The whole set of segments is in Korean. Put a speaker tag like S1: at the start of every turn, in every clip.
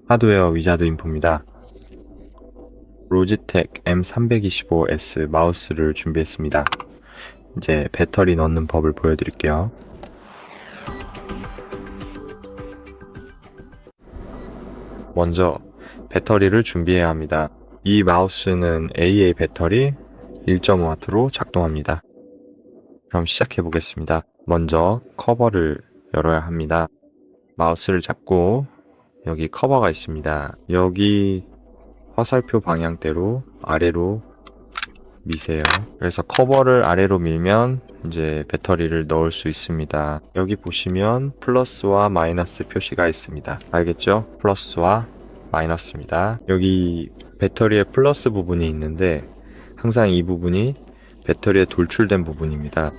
S1: 하드웨어 위자드 인포입니다. 로지텍 M325S 마우스를 준비했습니다. 이제 배터리 넣는 법을 보여드릴게요. 먼저 배터리를 준비해야 합니다. 이 마우스는 AA 배터리 1.5W로 작동합니다. 그럼 시작해 보겠습니다. 먼저 커버를 열어야 합니다. 마우스를 잡고 여기 커버가 있습니다. 여기 화살표 방향대로 아래로 미세요. 그래서 커버를 아래로 밀면 이제 배터리를 넣을 수 있습니다. 여기 보시면 플러스와 마이너스 표시가 있습니다. 알겠죠? 플러스와 마이너스입니다. 여기 배터리의 플러스 부분이 있는데 항상 이 부분이 배터리에 돌출된 부분입니다.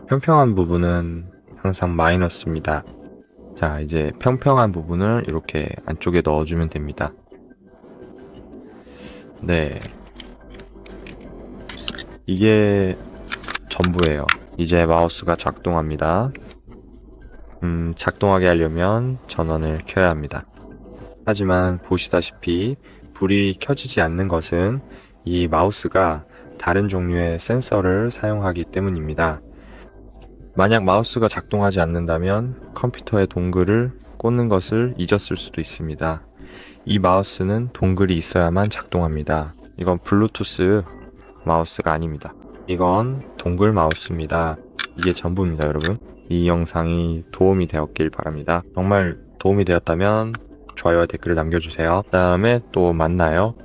S1: 평평한 부분은 항상 마이너스입니다. 자, 이제 평평한 부분을 이렇게 안쪽에 넣어주면 됩니다. 네. 이게 전부예요. 이제 마우스가 작동합니다. 작동하게 하려면 전원을 켜야 합니다. 하지만 보시다시피 불이 켜지지 않는 것은 이 마우스가 다른 종류의 센서를 사용하기 때문입니다. 만약 마우스가 작동하지 않는다면 컴퓨터에 동글을 꽂는 것을 잊었을 수도 있습니다. 이 마우스는 동글이 있어야만 작동합니다. 이건 블루투스 마우스가 아닙니다. 이건 동글 마우스입니다. 이게 전부입니다, 여러분. 이 영상이 도움이 되었길 바랍니다. 정말 도움이 되었다면 좋아요와 댓글을 남겨주세요. 다음에 또 만나요.